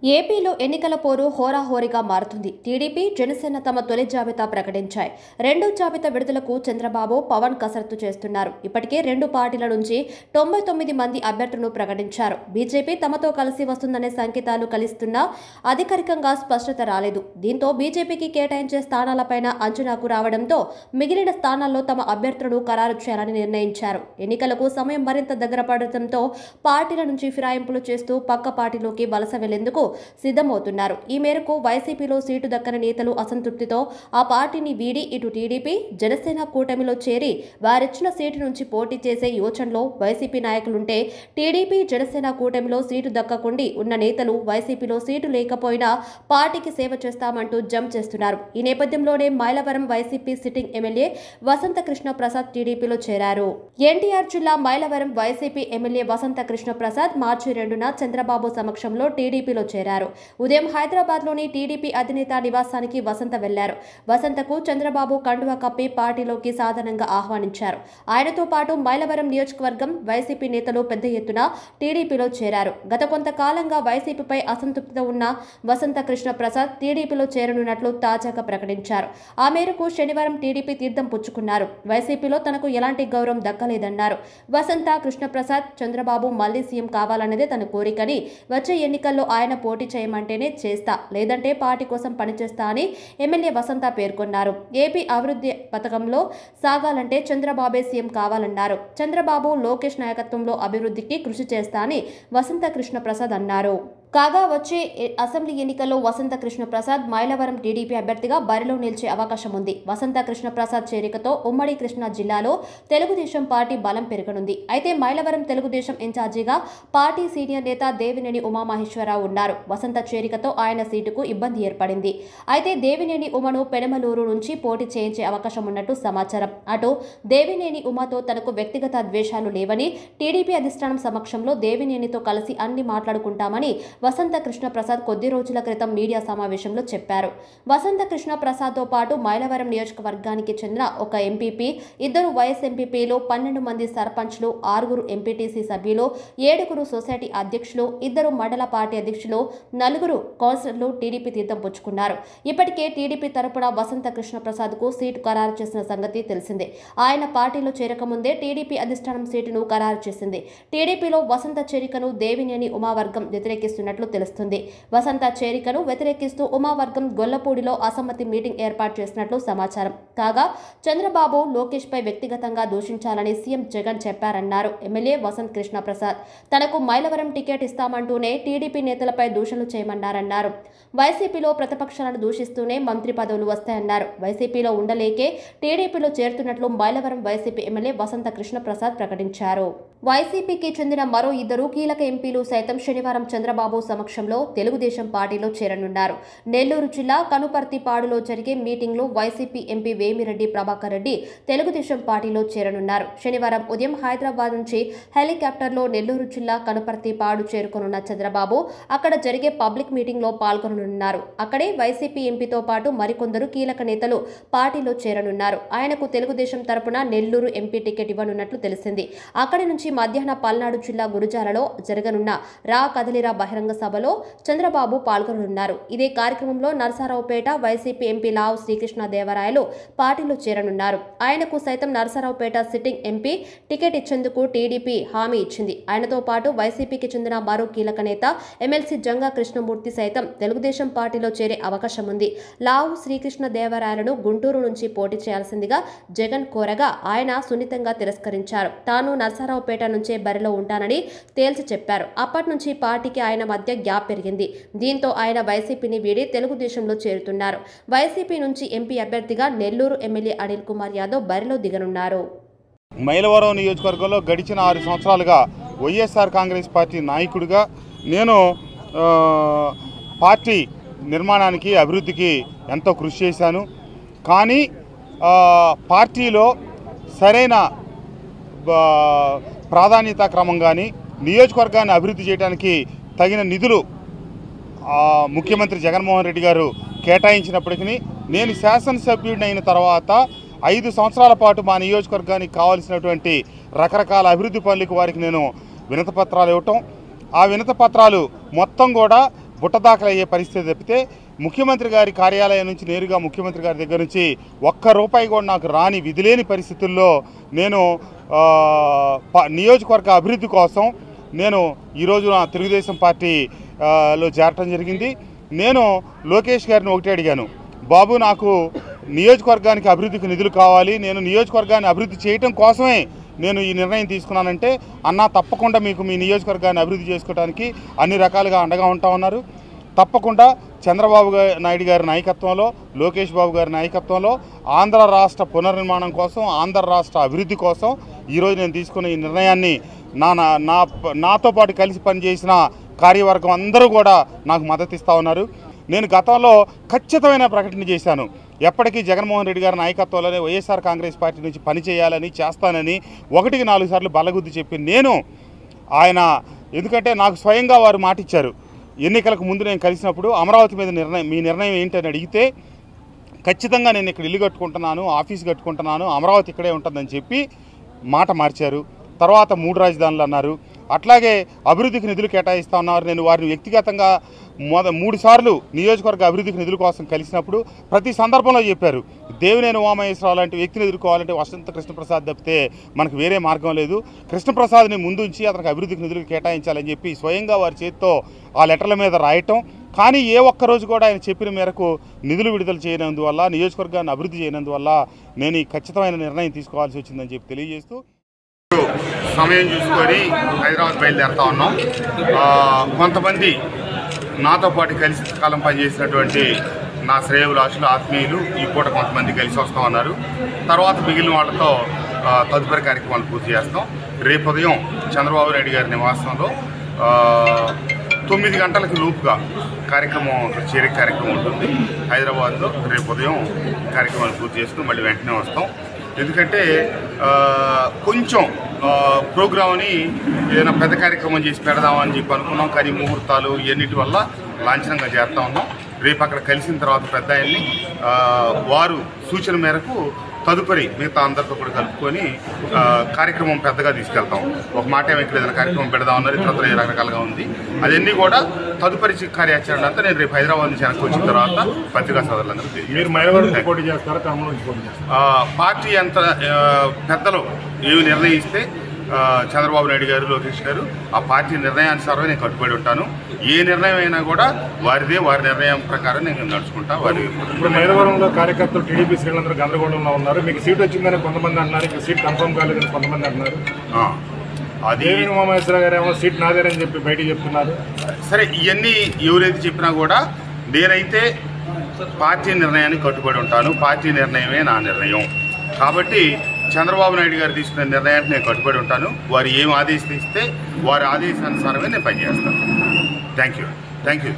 ఏపీలో ఎన్నికల పోరు హోరాహోరీగా మారుతుంది. టీడీపీ, జనసేన తమ తొలి జాబితా ప్రకటించాయి. రెండో జాబితా విడుదలకు చంద్రబాబు, పవన్ కసరత్తు చేస్తున్నారు. ఇప్పటికే రెండు పార్టీల నుంచి 99 మంది అభ్యర్థులను ప్రకటించారు. బీజేపీ తమతో కలిసి వస్తుందనే సంకేతాలు కలిస్తున్నా అధికారికంగా స్పష్టత రాలేదు. దీంతో బీజేపీకి కేటాయించే స్థానాలపైన అంచనాకు రావడంతో మిగిలిన స్థానాల్లో తమ అభ్యర్థులను ఖరారు చేయాలని నిర్ణయించారు. ఎన్నికలకు సమయం మరింత దగ్గర పడటంతో పార్టీల నుంచి ఫిరాయింపులు చేస్తూ పక్క పార్టీలోకి వలస వెళ్లేందుకు సిద్ధమవుతున్నారు. ఈ మేరకు వైసీపీలో సీటు దక్కని నేతలు అసంతృప్తితో ఆ పార్టీని వీడి ఇటు టీడీపీ, జనసేన కూటమిలో చేరి వారిచ్చిన సీటు నుంచి పోటీ చేసే యోచనలో వైసీపీ నాయకులుంటే, టీడీపీ, జనసేన కూటమిలో సీటు దక్కకుండి ఉన్న నేతలు వైసీపీలో సీటు లేకపోయినా పార్టీకి సేవ చేస్తామంటూ జంప్ చేస్తున్నారు. ఈ నేపథ్యంలోనే మైలవరం వైసీపీ సిట్టింగ్ ఎమ్మెల్యే వసంత కృష్ణ ప్రసాద్ టీడీపీలో చేరారు. ఎన్టీఆర్ జిల్లా మైలవరం వైసీపీ ఎమ్మెల్యే వసంత కృష్ణ ప్రసాద్ మార్చి 2న చంద్రబాబు సమక్షంలో టీడీపీలో చేరారు. ఉదయం హైదరాబాద్లోని టీడీపీ అధినేత నివాసానికి వసంత వెళ్లారు. వసంతకు చంద్రబాబు కండువా కప్పి పార్టీలోకి సాధారణంగా ఆహ్వానించారు. ఆయనతో పాటు మైలవరం నియోజకవర్గం వైసీపీ నేతలు పెద్ద ఎత్తున టీడీపీలో చేరారు. గత కొంతకాలంగా వైసీపీపై అసంతృప్తితో ఉన్న వసంత కృష్ణ ప్రసాద్ టీడీపీలో చేరనున్నట్లు తాజాగా ప్రకటించారు. ఆ మేరకు శనివారం టీడీపీ తీర్థం పుచ్చుకున్నారు. వైసీపీలో తనకు ఎలాంటి గౌరవం దక్కలేదన్నారు. వసంత కృష్ణ ప్రసాద్ చంద్రబాబు మళ్లీ సీఎం కావాలన్నదే తన కోరికని, వచ్చే ఎన్నికల్లో ఆయన పోటీ చేయమంటేనే చేస్తా, లేదంటే పార్టీ కోసం పనిచేస్తా అని ఎమ్మెల్యే వసంత పేర్కొన్నారు. ఏపీ అభివృద్ధి పథకంలో సాగాలంటే చంద్రబాబే సీఎం కావాలన్నారు. చంద్రబాబు, లోకేష్ నాయకత్వంలో అభివృద్ధికి కృషి చేస్తా అని వసంత కృష్ణ ప్రసాద్ అన్నారు. కాగా వచ్చే అసెంబ్లీ ఎన్నికల్లో వసంత కృష్ణ ప్రసాద్ మైలవరం టీడీపీ అభ్యర్థిగా బరిలో నిలిచే అవకాశం ఉంది. వసంత కృష్ణ ప్రసాద్ చేరికతో ఉమ్మడి కృష్ణా జిల్లాలో తెలుగుదేశం పార్టీ బలం పెరగనుంది. అయితే మైలవరం తెలుగుదేశం ఇన్ఛార్జిగా పార్టీ సీనియర్ నేత దేవినేని ఉమామహేశ్వరరావు ఉన్నారు. వసంత చేరికతో ఆయన సీటుకు ఇబ్బంది ఏర్పడింది. అయితే దేవినేని ఉమను పెనమలూరు నుంచి పోటీ చేయించే అవకాశం ఉన్నట్టు సమాచారం. అటు దేవినేని ఉమతో తనకు వ్యక్తిగత ద్వేషాలు లేవని, టీడీపీ అధిష్టానం సమక్షంలో దేవినేనితో కలిసి అన్ని మాట్లాడుకుంటామని వసంత కృష్ణ ప్రసాద్ కొద్ది రోజుల క్రితం మీడియా సమావేశంలో చెప్పారు. వసంత కృష్ణ ప్రసాద్తో పాటు మైలవరం నియోజకవర్గానికి చెందిన ఒక ఎంపీపీ, 2 వైఎస్ ఎంపీపీలు, 12 మంది సర్పంచ్లు, 6 ఎంపీటీసీ సభ్యులు, 7 సొసైటీ అధ్యక్షులు, 2 మండల పార్టీ అధ్యక్షులు, 4 కౌన్సిలర్లు టీడీపీ తీర్థం పుచ్చుకున్నారు. ఇప్పటికే టీడీపీ తరపున వసంత కృష్ణ ప్రసాద్ కు సీటు ఖరారు చేసిన సంగతి తెలిసిందే. ఆయన పార్టీలో చేరకముందే టీడీపీ అధిష్టానం సీటును ఖరారు చేసింది. టీడీపీలో వసంత చేరికను దేవినేని ఉమావర్గం వ్యతిరేకిస్తున్నట్లు తెలుస్తుంది. వసంత చేరికను వ్యతిరేకిస్తూ ఉమావర్గం గొల్లపూడిలో అసమ్మతి మీటింగ్ ఏర్పాటు చేసినట్లు సమాచారం. కాగా చంద్రబాబు, లోకేష్ పై వ్యక్తిగతంగా దూషించాలని సీఎం జగన్ చెప్పారన్నారు ఎమ్మెల్యే వసంత కృష్ణ ప్రసాద్. తనకు మైలవరం టికెట్ ఇస్తామంటూనే టీడీపీ నేతలపై దూషణలు చేయమన్నారన్నారు. వైసీపీలో ప్రతిపక్షాలను దూషిస్తూనే మంత్రి పదవులు వస్తాయన్నారు. వైసీపీలో ఉండలేకే టీడీపీలో చేరుతున్నట్లు మైలవరం వైసీపీ ఎమ్మెల్యే వసంత కృష్ణ ప్రసాద్ ప్రకటించారు. వైసీపీకి చెందిన మరో 2 కీలక ఎంపీలు సైతం శనివారం చంద్రబాబు సమక్షంలో తెలుగుదేశం పార్టీలో చేరనున్నారు. నెల్లూరు జిల్లా కనుపర్తిపాడులో జరిగే మీటింగ్లో వైసీపీ ఎంపీ వేమిరెడ్డి ప్రభాకర్ రెడ్డి తెలుగుదేశం పార్టీలో చేరనున్నారు. శనివారం ఉదయం హైదరాబాద్ నుంచి హెలికాప్టర్లో నెల్లూరు జిల్లా కనుపర్తిపాడు చేరుకోనున్న చంద్రబాబు అక్కడ జరిగే పబ్లిక్ మీటింగ్లో పాల్గొననున్నారు. అక్కడే వైసీపీ ఎంపీతో పాటు మరికొందరు కీలక నేతలు పార్టీలో చేరనున్నారు. ఆయనకు తెలుగుదేశం తరపున నెల్లూరు ఎంపీ టికెట్ ఇవ్వనున్నట్లు తెలిసింది. అక్కడి నుంచి మధ్యాహ్నం పల్నాడు జిల్లా గురజాలలో జరగనున్న రా కదలిరా బహిరంగ సభలో చంద్రబాబు పాల్గొననున్నారు. ఇదే కార్యక్రమంలో నరసరావుపేట వైసీపీ ఎంపీ లావు శ్రీకృష్ణదేవరాయలు పార్టీలో చేరనున్నారు. ఆయనకు సైతం నరసరావుపేట సిట్టింగ్ ఎంపీ టికెట్ ఇచ్చేందుకు టీడీపీ హామీ ఇచ్చింది. ఆయనతో పాటు వైసీపీకి చెందిన మరో కీలక నేత ఎమ్మెల్సీ జంగా కృష్ణమూర్తి సైతం తెలుగుదేశం పార్టీలో చేరే అవకాశం ఉంది. లావు శ్రీకృష్ణదేవరాయలను గుంటూరు నుంచి పోటీ చేయాల్సిందిగా జగన్ కోరగా ఆయన సున్నితంగా తిరస్కరించారు. తాను నరసరావుపేట నుంచే బరిలో ఉంటానని తేల్చి చెప్పారు. అప్పటి నుంచి పార్టీకి ఆయన మధ్య గ్యాప్ పెరిగింది. దీంతో ఆయన వైసీపీని వీడి తెలుగుదేశంలో చేరుతున్నారు. వైసీపీ నుంచి ఎంపీ అభ్యర్థిగా నెల్లూరు ఎమ్మెల్యే అనిల్ కుమార్ యాదవ్ బరిలో దిగనున్నారు. మైలవరం నియోజకవర్గంలో గడిచిన 6 సంవత్సరాలుగా వైఎస్ఆర్ కాంగ్రెస్ పార్టీ నాయకుడిగా నేను పార్టీ నిర్మాణానికి, అభివృద్ధికి ఎంతో కృషి చేశాను. కానీ పార్టీలో సరైన ప్రాధాన్యతా క్రమం కానీ, నియోజకవర్గాన్ని అభివృద్ధి చేయడానికి తగిన నిధులు ముఖ్యమంత్రి జగన్మోహన్ రెడ్డి గారు కేటాయించినప్పటికీ నేను శాసనసభ్యుడిని అయిన తర్వాత 5 సంవత్సరాల పాటు మా నియోజకవర్గానికి కావాల్సినటువంటి రకరకాల అభివృద్ధి పనులకు వారికి నేను వినతిపత్రాలు ఇవ్వటం, ఆ వినతిపత్రాలు మొత్తం కూడా బుట్టదాఖలయ్యే పరిస్థితి తప్పితే ముఖ్యమంత్రి గారి కార్యాలయం నుంచి నేరుగా ముఖ్యమంత్రి గారి దగ్గర నుంచి ఒక్క రూపాయి కూడా నాకు రాని విధిలేని పరిస్థితుల్లో నేను నియోజకవర్గ అభివృద్ధి కోసం నేను ఈరోజు నా తెలుగుదేశం పార్టీలో చేరటం జరిగింది. నేను లోకేష్ గారిని ఒకటే అడిగాను, బాబు నాకు నియోజకవర్గానికి అభివృద్ధికి నిధులు కావాలి, నేను నియోజకవర్గాన్ని అభివృద్ధి చేయటం కోసమే నేను ఈ నిర్ణయం తీసుకున్నానంటే, అన్నా తప్పకుండా మీకు మీ నియోజకవర్గాన్ని అభివృద్ధి చేసుకోవడానికి అన్ని రకాలుగా అండగా ఉంటా ఉన్నారు. తప్పకుండా చంద్రబాబు నాయుడు గారి నాయకత్వంలో, లోకేష్ బాబు గారి నాయకత్వంలో ఆంధ్ర రాష్ట్ర పునర్నిర్మాణం కోసం, ఆంధ్ర రాష్ట్ర అభివృద్ధి కోసం ఈరోజు నేను తీసుకున్న ఈ నిర్ణయాన్ని నాతో పాటు కలిసి పనిచేసిన కార్యవర్గం అందరూ కూడా నాకు మద్దతు ఇస్తూ ఉన్నారు. నేను గతంలో ఖచ్చితమైన ప్రకటన చేశాను, ఎప్పటికీ జగన్మోహన్ రెడ్డి గారి నాయకత్వంలోనే వైఎస్ఆర్ కాంగ్రెస్ పార్టీ నుంచి పనిచేయాలని, చేస్తానని 1-4 సార్లు బల్లగుద్ది చెప్పి నేను ఎందుకంటే నాకు స్వయంగా వారు మాటిచ్చారు. ఎన్నికలకు ముందు నేను కలిసినప్పుడు అమరావతి మీద మీ నిర్ణయం ఏంటని అడిగితే, ఖచ్చితంగా నేను ఇక్కడ ఇల్లు కట్టుకుంటున్నాను, ఆఫీస్ కట్టుకుంటున్నాను, అమరావతి ఇక్కడే ఉంటుందని చెప్పి మాట మార్చారు. తర్వాత 3 రాజధానులు అన్నారు. అట్లాగే అభివృద్ధికి నిధులు కేటాయిస్తా ఉన్నారు. నేను వారిని వ్యక్తిగతంగా 3 సార్లు నియోజకవర్గ అభివృద్ధికి నిధుల కోసం కలిసినప్పుడు ప్రతి సందర్భంలో చెప్పారు, దేవినేని ఉమామహేశ్వరరావు లాంటి వ్యక్తిని ఎదుర్కోవాలంటే వసంత కృష్ణప్రసాద్ తప్పితే మనకు వేరే మార్గం లేదు, కృష్ణప్రసాద్ని ముందుంచి అతనికి అభివృద్ధికి నిధులు కేటాయించాలని చెప్పి స్వయంగా వారి చేతితో ఆ లెటర్ల మీద రాయటం. కానీ ఏ ఒక్కరోజు కూడా ఆయన చెప్పిన మేరకు నిధులు విడుదల చేయనందువల్ల, నియోజకవర్గాన్ని అభివృద్ధి చేయనందువల్ల నేను ఈ ఖచ్చితమైన నిర్ణయం తీసుకోవాల్సి వచ్చిందని చెప్పి తెలియజేస్తూ సమయం చూసుకొని హైదరాబాద్ బయలుదేరుతా ఉన్నాం. కొంతమంది నాతో పాటు కలిసి కాలం పనిచేసినటువంటి నా శ్రేయోభిలాషులు, ఆత్మీయులు ఈ పూట కొంతమంది కలిసి వస్తూ ఉన్నారు. తర్వాత మిగిలిన వాళ్ళతో తదుపరి కార్యక్రమాలు పూర్తి చేస్తాం. రేపు ఉదయం చంద్రబాబు నాయుడు గారి నివాసంలో 9 గంటలకు లూపుగా చేరే కార్యక్రమం ఉంటుంది హైదరాబాద్లో. రేపు ఉదయం కార్యక్రమాలు పూర్తి చేసుకుని మళ్ళీ వెంటనే వస్తాం. ఎందుకంటే కొంచెం ప్రోగ్రామ్ని ఏదైనా పెద్ద కార్యక్రమం చేసి పెడదామని చెప్పి అనుకున్నాం, కానీ ముహూర్తాలు ఇవన్నిటి వల్ల లాంఛనంగా చేస్తూ ఉన్నాం. రేపు అక్కడ కలిసిన తర్వాత పెద్ద ఆయన్ని వారు సూచన మేరకు తదుపరి మిగతా అందరితో కూడా కలుపుకొని కార్యక్రమం పెద్దగా తీసుకెళ్తాం. ఒక మాట ఇక్కడ ఏదైనా కార్యక్రమం పెడదామన్నారు, ఇతర రకరకాలుగా ఉంది. అవన్నీ కూడా తదుపరి కార్యాచరణ అంతా నేను రేపు హైదరాబాద్ నుంచి వెనక్కి వచ్చిన తర్వాత పత్రికా సోదరులందరూ పార్టీ ఎంత పెద్దలు ఏమి నిర్ణయిస్తే చంద్రబాబు నాయుడు గారు, లోకేష్ గారు ఆ పార్టీ నిర్ణయానుసారమే నేను కట్టుబడి ఉంటాను. ఏ నిర్ణయం అయినా కూడా వారి నిర్ణయం ప్రకారం నేను నడుచుకుంటా. ఇప్పుడు మైలవరంలో కార్యకర్తలు టీడీపీ శ్రేణులందరూ గందరగోళంలో ఉన్నారు. మీకు సీట్ వచ్చిందని కొంతమంది అన్నారు, ఇంకా సీట్ కన్ఫర్మ్ కాలేదని కొంతమంది అన్నారు. అది ఉమామహేశ్వర గారు ఏమో సీట్ నాదేనని చెప్పి బయటికి చెప్తున్నారు. సరే, ఇవన్నీ ఎవరైతే చెప్పినా కూడా నేనైతే పార్టీ నిర్ణయానికి కట్టుబడి ఉంటాను. పార్టీ నిర్ణయమే నా నిర్ణయం. కాబట్టి చంద్రబాబు నాయుడు గారు తీసుకునే నిర్ణయానికి నేను కట్టుబడి ఉంటాను. వారు ఏం ఆదేశిస్తే వారి ఆదేశానుసారమే నేను పనిచేస్తాను. Thank you.